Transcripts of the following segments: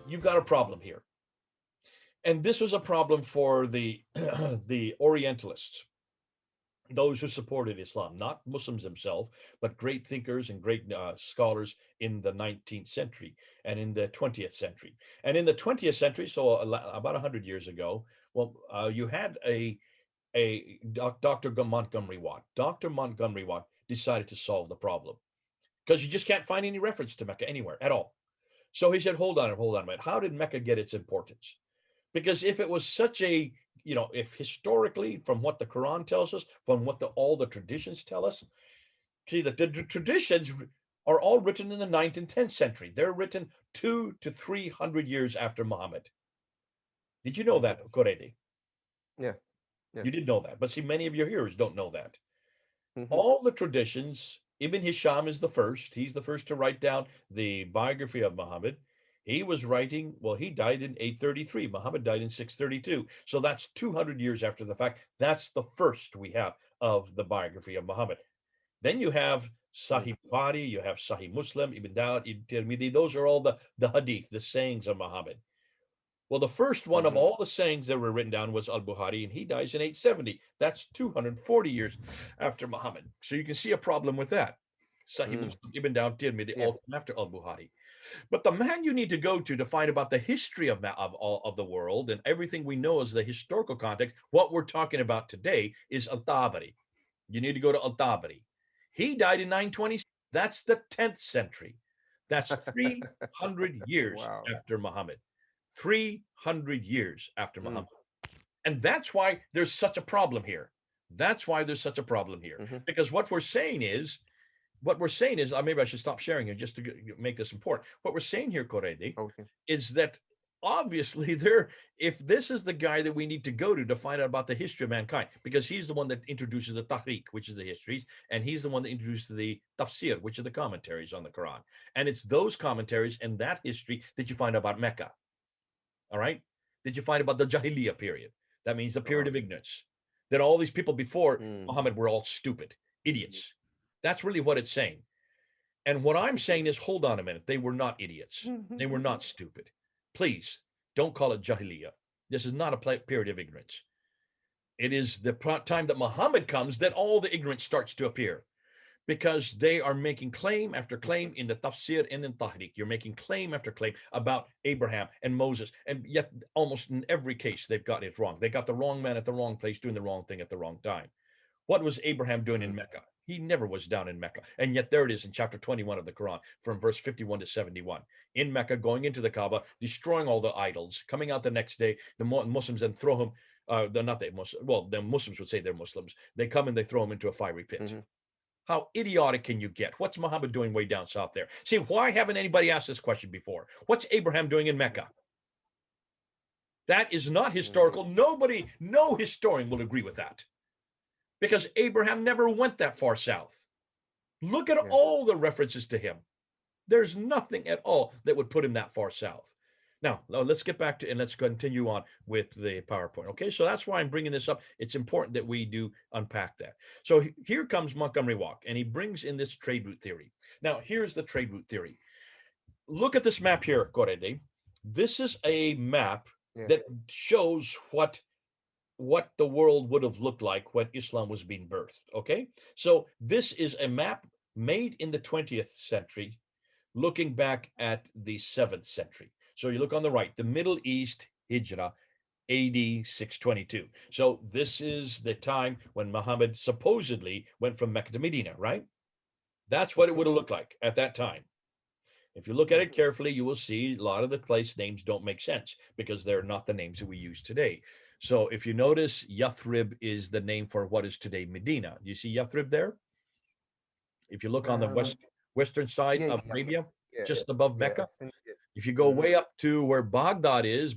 you've got a problem here. And this was a problem for the the Orientalists, those who supported Islam, not Muslims themselves, but great thinkers and great scholars in the 19th century and in the 20th century. And in the 20th century, so about 100 years ago, well, you had Dr. Montgomery Watt. Dr. Montgomery Watt decided to solve the problem because you just can't find any reference to Mecca anywhere at all. So he said, hold on a minute. How did Mecca get its importance? Because if it was such a, if historically, from what the Quran tells us, from what all the traditions tell us, see that the traditions are all written in the 9th and 10th century. They're written 200 to 300 years after Muhammad. Did you know that, Korede? Yeah. You did know that. But see, many of your hearers don't know that. All the traditions, Ibn Hisham is the first. He's the first to write down the biography of Muhammad. He was writing, well, he died in 833. Muhammad died in 632. So that's 200 years after the fact. That's the first we have of the biography of Muhammad. Then you have Sahih Bukhari, you have Sahih Muslim, Ibn Dawud, At-Tirmidhi. Those are all the hadith, the sayings of Muhammad. Well, the first one of all the sayings that were written down was al-Bukhari, and he dies in 870. That's 240 years after Muhammad. So you can see a problem with that. Sahih Muslim, Ibn Dawud, Tirmidhi, all come after al-Bukhari. But the man you need to go to find about the history of the world and everything we know as the historical context, what we're talking about today is al-Tabari. You need to go to al-Tabari. He died in 920. That's the 10th century. That's 300 years after Muhammad. 300 years after Muhammad. And that's why there's such a problem here. That's why there's such a problem here. Because what we're saying is, maybe I should stop sharing it just to make this important. What we're saying here, Korede, is that obviously if this is the guy that we need to go to find out about the history of mankind, because he's the one that introduces the Tariq, which is the histories, and he's the one that introduces the Tafsir, which are the commentaries on the Quran. And it's those commentaries and that history that you find about Mecca. All right? Did you find about the Jahiliyyah period? That means the period of ignorance. That all these people before Muhammad were all stupid, idiots. That's really what it's saying. And what I'm saying is, hold on a minute. They were not idiots. They were not stupid. Please don't call it Jahiliyyah. This is not a period of ignorance. It is the time that Muhammad comes that all the ignorance starts to appear, because they are making claim after claim in the tafsir and in tahriq. You're making claim after claim about Abraham and Moses, and yet almost in every case they've got it wrong. They got the wrong man at the wrong place doing the wrong thing at the wrong time. What was Abraham doing in Mecca? He never was down in Mecca. And yet there it is in chapter 21 of the Quran, from verse 51 to 71. In Mecca, going into the Kaaba, destroying all the idols, coming out the next day, the Muslims then throw him, they're not the Muslims, well, the Muslims would say they're Muslims. They come and they throw him into a fiery pit. How idiotic can you get? What's Muhammad doing way down south there? See, why haven't anybody asked this question before? What's Abraham doing in Mecca? That is not historical. No historian will agree with that, because Abraham never went that far south. Look at all the references to him. There's nothing at all that would put him that far south. Now, let's get back to, and let's continue on with the PowerPoint. Okay, so that's why I'm bringing this up. It's important that we do unpack that. So here comes Montgomery Watt, and he brings in this trade route theory. Now, here's the trade route theory. Look at this map here, Korede. This is a map that shows what the world would have looked like when Islam was being birthed. Okay, so this is a map made in the 20th century, looking back at the 7th century. So you look on the right, the Middle East Hijrah, AD 622. So this is the time when Muhammad supposedly went from Mecca to Medina, right? That's what it would have looked like at that time. If you look at it carefully, you will see a lot of the place names don't make sense because they're not the names that we use today. So if you notice, Yathrib is the name for what is today Medina. You see Yathrib there? If you look on the western side of Arabia, just above Mecca, if you go way up to where Baghdad is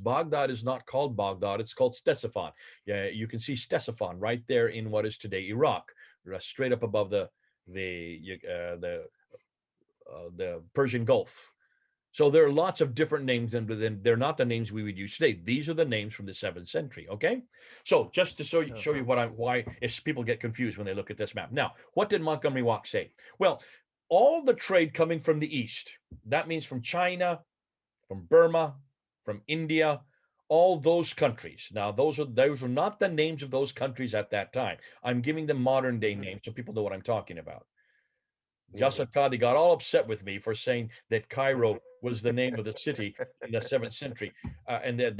not called Baghdad, it's called Ctesiphon. Yeah, you can see Ctesiphon right there in what is today Iraq, straight up above the Persian Gulf. So there are lots of different names, and they're not the names we would use today. These are the names from the 7th century. Okay, so just to show you why if people get confused when they look at this map. Now, what did Montgomery Watt say? Well, all the trade coming from the east, that means from China, from Burma, from India, all those countries. Now, those were not the names of those countries at that time. I'm giving them modern day names so people know what I'm talking about. Yasser Qadi got all upset with me for saying that Cairo was the name of the city in the 7th century, and that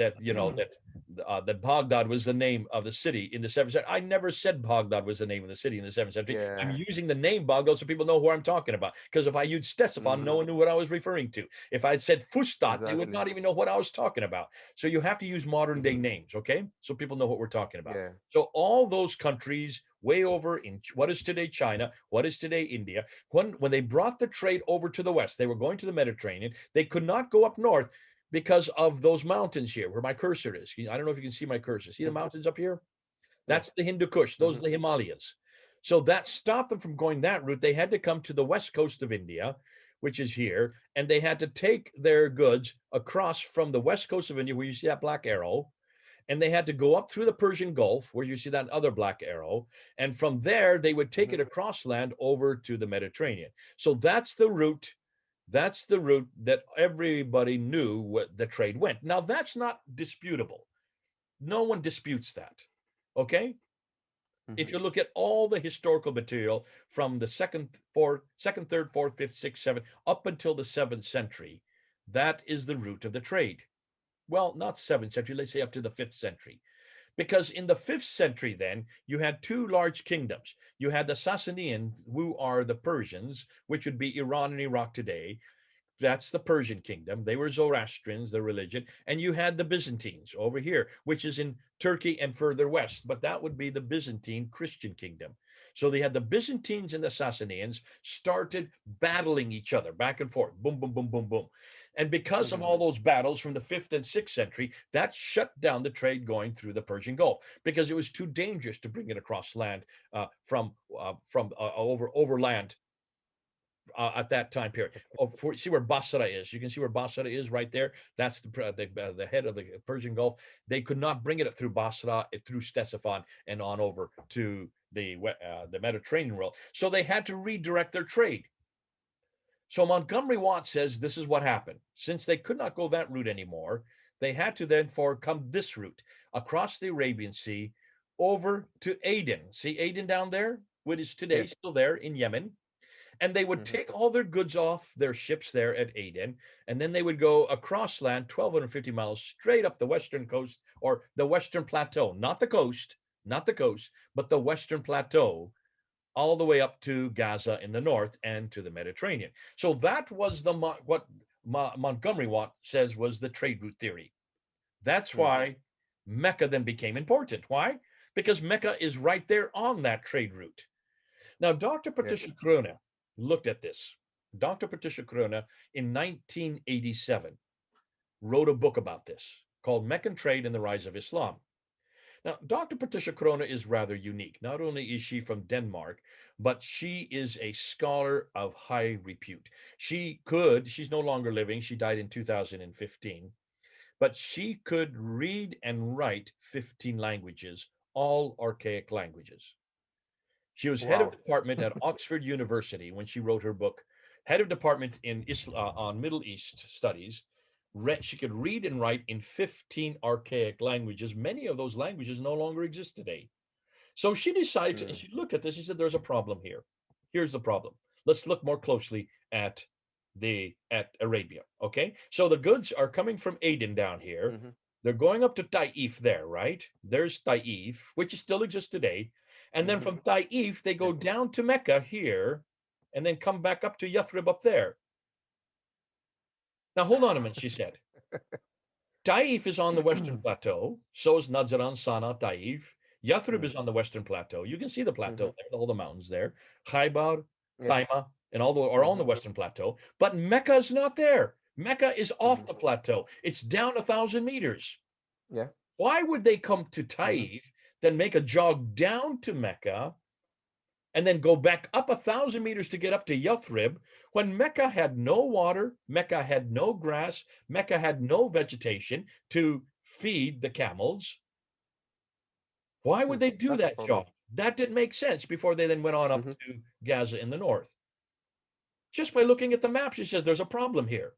Baghdad was the name of the city in the 7th century. I never said Baghdad was the name of the city in the 7th century. Yeah. I'm using the name Baghdad so people know who I'm talking about. Because if I used Ctesiphon, no one knew what I was referring to. If I'd said Fustat, they would not even know what I was talking about. So you have to use modern day names, okay? So people know what we're talking about. Yeah. So all those countries way over in what is today China, what is today India, when they brought the trade over to the west, they were going to the Mediterranean. They could not go up north because of those mountains here where my cursor is. I don't know if you can see my cursor. See the mountains up here? That's the Hindu Kush. Those are the Himalayas. So that stopped them from going that route. They had to come to the west coast of India, which is here, and they had to take their goods across from the west coast of India, where you see that black arrow, and they had to go up through the Persian Gulf, where you see that other black arrow, and from there they would take it across land over to the Mediterranean. So that's the route. That's the route that everybody knew what the trade went. Now that's not disputable. No one disputes that. Okay? If you look at all the historical material from the second, third, fourth, fifth, sixth, seventh, up until the 7th century, that is the route of the trade. Well, not 7th century, let's say up to the 5th century. Because in the 5th century, then, you had two large kingdoms. You had the Sassanians, who are the Persians, which would be Iran and Iraq today. That's the Persian kingdom. They were Zoroastrians, the religion. And you had the Byzantines over here, which is in Turkey and further west, but that would be the Byzantine Christian kingdom. So they had the Byzantines and the Sassanians started battling each other back and forth, boom, boom, boom, boom, boom. And because of all those battles from the 5th and 6th century, that shut down the trade going through the Persian Gulf because it was too dangerous to bring it across land from overland at that time period. See where Basra is. You can see where Basra is right there. That's the head of the Persian Gulf. They could not bring it through Basra, through Ctesiphon, and on over to the Mediterranean world. So they had to redirect their trade. So Montgomery Watt says this is what happened. Since they could not go that route anymore, they had to then come this route across the Arabian Sea over to Aden. See Aden down there, which is today still there in Yemen. And they would take all their goods off their ships there at Aden, and then they would go across land 1,250 miles straight up the western coast, or the western plateau, not the coast, but the western plateau, all the way up to Gaza in the north and to the Mediterranean. So that was what Montgomery Watt says was the trade route theory. That's why Mecca then became important. Why? Because Mecca is right there on that trade route. Now, Dr. Patricia Krona looked at this. Dr. Patricia Krona in 1987 wrote a book about this called Meccan Trade and the Rise of Islam. Now, Dr. Patricia Krona is rather unique. Not only is she from Denmark, but she is a scholar of high repute. She's no longer living. She died in 2015, but she could read and write 15 languages, all archaic languages. She was head of department at Oxford University when she wrote her book, head of department in on Middle East studies. She could read and write in 15 archaic languages. Many of those languages no longer exist today. So she decided, she looked at this, she said, there's a problem here. Here's the problem. Let's look more closely at Arabia, okay? So the goods are coming from Aden down here. They're going up to Taif there, right? There's Taif, which still exists today. And then from Taif, they go down to Mecca here, and then come back up to Yathrib up there. Now, hold on a minute, she said. Taif is on the western plateau. So is Najran, Sana, Taif. Yathrib is on the western plateau. You can see the plateau there, all the mountains there. Khaybar, Taima, and all are on the western plateau. But Mecca is not there. Mecca is off the plateau. It's down 1,000 meters. Yeah. Why would they come to Taif, then make a jog down to Mecca, and then go back up 1,000 meters to get up to Yathrib, when Mecca had no water, Mecca had no grass, Mecca had no vegetation to feed the camels? Why would they do that jog? That didn't make sense before they then went on up to Gaza in the north. Just by looking at the map, she says there's a problem here.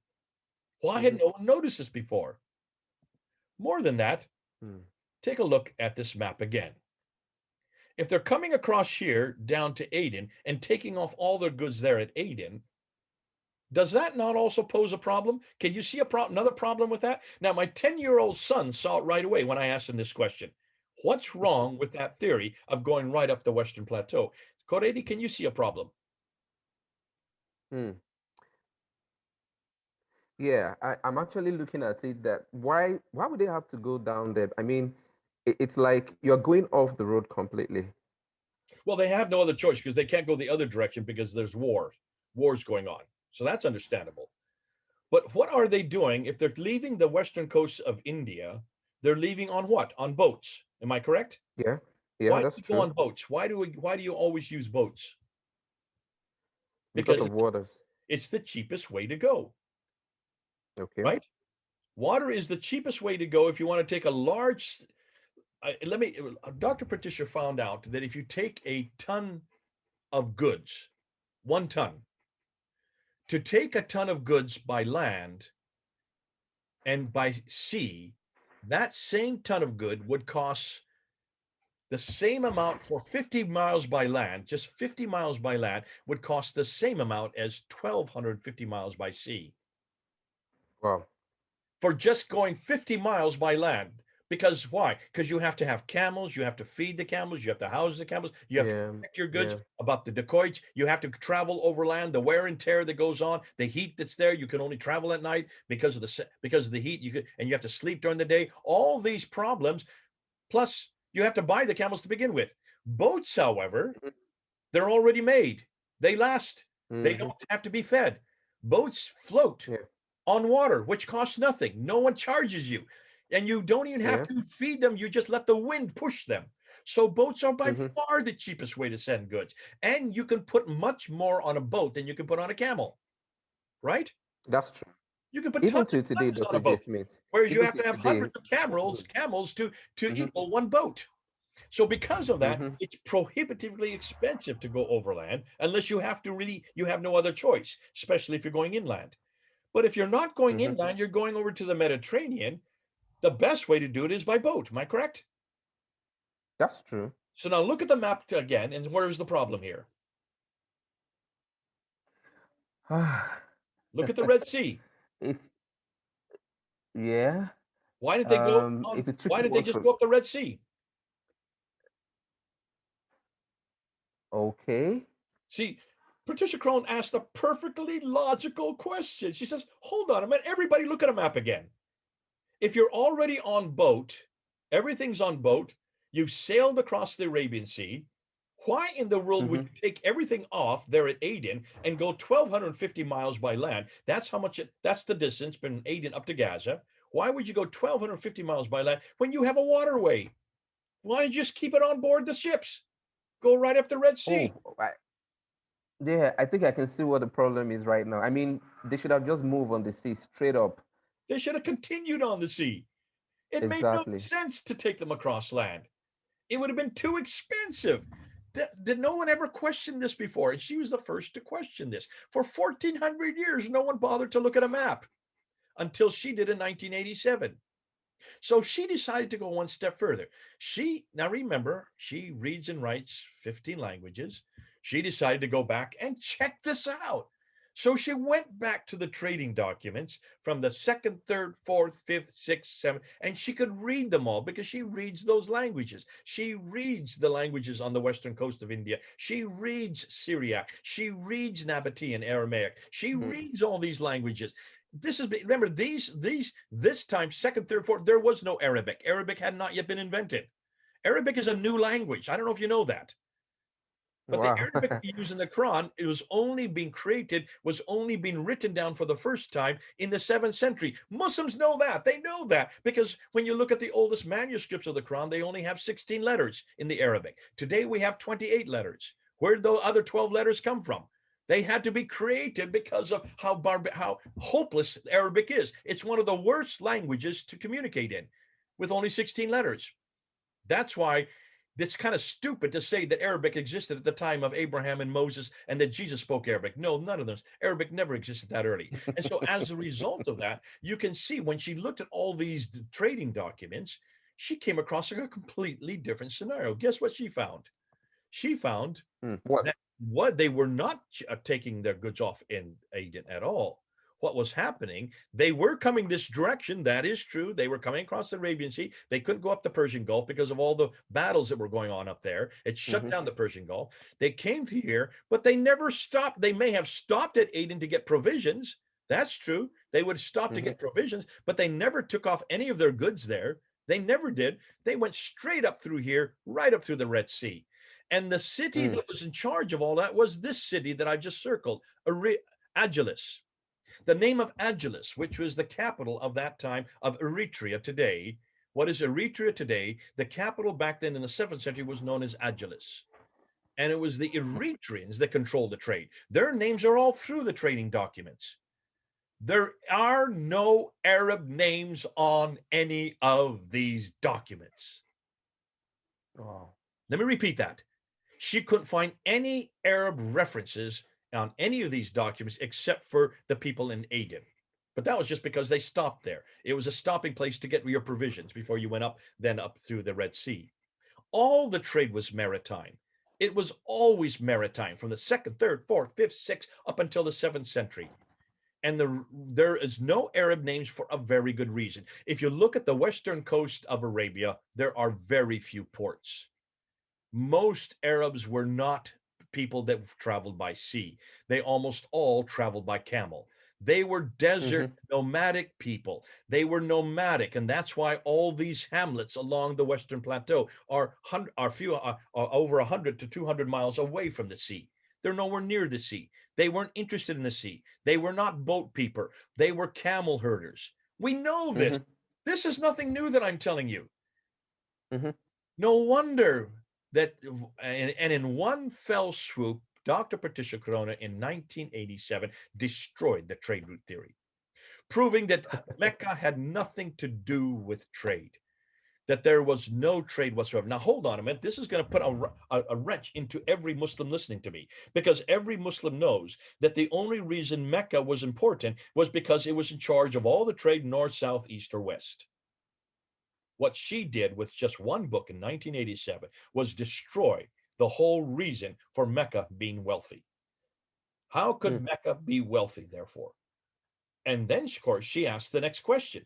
Why had no one noticed this before? More than that, take a look at this map again. If they're coming across here down to Aden and taking off all their goods there at Aden, does that not also pose a problem? Can you see another problem with that? Now, my 10-year-old son saw it right away when I asked him this question. What's wrong with that theory of going right up the Western Plateau? Koredi, can you see a problem? Yeah, I'm actually looking at it that why would they have to go down there? I mean, it's like you're going off the road completely. Well, they have no other choice because they can't go the other direction because there's wars going on. So that's understandable. But what are they doing if they're leaving the western coast of India? They're leaving on what? On boats. Am I correct? Yeah, yeah, Why do that's you go true. on boats? Why do you always use boats? Because Because of waters. it's the cheapest way to go, Okay. right? Water is the cheapest way to go if you want to take a large. Dr. Patricia found out that if you take a ton of goods, 1 ton, to take a ton of goods by land and by sea, that same ton of good would cost the same amount for 50 miles by land. Just 50 miles by land would cost the same amount as 1,250 miles by sea Wow. for just going 50 miles by land. Because why? Because you have to have camels, you have to feed the camels, you have to house the camels, you have to Yeah, protect your goods yeah. about the dacoits, you have to travel overland, the wear and tear that goes on, the heat that's there. You can only travel at night because of the heat. And you have to sleep during the day. All these problems, plus you have to buy the camels to begin with. Boats, however, they're already made. They last. They Mm-hmm. don't have to be fed. Boats float Yeah, on water, which costs nothing. No one charges you. And you don't even have yeah. to feed them. You just let the wind push them. So boats are by Mm-hmm. far the cheapest way to send goods. And you can put much more on a boat than you can put on a camel, right? That's true. You can put Even tons and till today, tons on Dr. a J. boat, Smith. whereas you Even have till to have today, hundreds of most goods. camels to Mm-hmm. equal one boat. So because of that, Mm-hmm. it's prohibitively expensive to go overland unless you have no other choice, especially if you're going inland. But if you're not going Mm-hmm. inland, you're going over to the Mediterranean. The best way to do it is by boat. Am I correct? That's true. So now look at the map again, and where's the problem here? Look at the Red Sea. It's yeah. Why did they go It's on? a Why tricky did they one just for. go up the Red Sea? Okay. See, Patricia Crone asked a perfectly logical question. She says, hold on a minute, everybody look at a map again. If you're already on boat, everything's on boat, you've sailed across the Arabian Sea, why in the world would Mm-hmm. you take everything off there at Aden and go 1,250 miles by land? That's the distance from Aden up to Gaza. Why would you go 1,250 miles by land when you have a waterway? Why don't you just keep it on board the ships? Go right up the Red Sea. Oh, yeah. I think I can see what the problem is right now. I mean, they should have just moved on the sea straight up. They should have continued on the sea. It made no Exactly. sense to take them across land. It would have been too expensive. Did no one ever question this before? And she was the first to question this. For 1,400 years, no one bothered to look at a map until she did in 1987. So she decided to go one step further. Now remember, she reads and writes 15 languages. She decided to go back and check this out. So she went back to the trading documents from the second, third, fourth, fifth, sixth, seventh, and she could read them all because she reads those languages. She reads the languages on the western coast of India. She reads Syriac. She reads Nabatean Aramaic. She Mhm. reads all these languages. Remember this time, second, third, fourth, there was no Arabic. Arabic had not yet been invented. Arabic is a new language. I don't know if you know that. But the Wow. Arabic we use in the Quran, was only being written down for the first time in the 7th century. Muslims know that. They know that because when you look at the oldest manuscripts of the Quran, they only have 16 letters in the Arabic. Today we have 28 letters. Where did the other 12 letters come from? They had to be created because of how hopeless Arabic is. It's one of the worst languages to communicate in with only 16 letters. That's why It's kind of stupid to say that Arabic existed at the time of Abraham and Moses and that Jesus spoke Arabic. No, none of them. Arabic never existed that early. And so as a result of that, you can see when she looked at all these trading documents, she came across a completely different scenario. Guess what she found? She found What? that what they were not taking their goods off in Aden at all. What was happening, they were coming this direction. That is true. They were coming across the Arabian Sea. They couldn't go up the Persian Gulf because of all the battles that were going on up there. It shut down the Persian Gulf. They came to here, but they never stopped. They may have stopped at Aden to get provisions. That's true. They would stop to get provisions, but they never took off any of their goods there. They never did. They went straight up through here, right up through the Red Sea. And the city that was in charge of all that was this city that I just circled, Agilis. The name of Agilis, which was the capital of that time of Eritrea today. What is Eritrea today? The capital back then in the 7th century was known as Agilis. And it was the Eritreans that controlled the trade. Their names are all through the trading documents. There are no Arab names on any of these documents. Wow. Let me repeat that. She couldn't find any Arab references on any of these documents except for the people in Aden. But that was just because they stopped there. It was a stopping place to get your provisions before you went up, then up through the Red Sea. All the trade was maritime. It was always maritime from the 2nd, 3rd, 4th, 5th, 6th, up until the 7th century. And there is no Arab names for a very good reason. If you look at the western coast of Arabia, there are very few ports. Most Arabs were not people that traveled by sea. They almost all traveled by camel. They were desert nomadic people. They were nomadic, and that's why all these hamlets along the Western Plateau are over 100 to 200 miles away from the sea. They're nowhere near the sea. They weren't interested in the sea. They were not boat people. They were camel herders. We know this. This is nothing new that I'm telling you. No wonder that, and in one fell swoop, Dr. Patricia Corona in 1987 destroyed the trade route theory, proving that Mecca had nothing to do with trade, that there was no trade whatsoever. Now, hold on a minute. This is going to put a wrench into every Muslim listening to me, because every Muslim knows that the only reason Mecca was important was because it was in charge of all the trade north, south, east, or west. What she did with just one book in 1987 was destroy the whole reason for Mecca being wealthy. How could Mecca be wealthy, therefore? And then, of course, she asked the next question.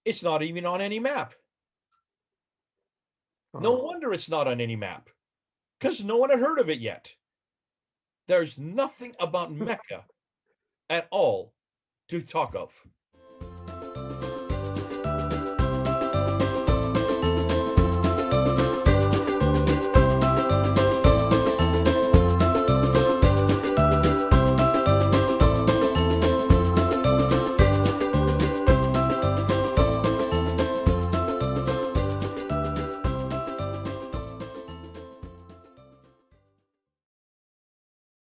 It's not even on any map. No wonder it's not on any map, because no one had heard of it yet. There's nothing about Mecca at all to talk of.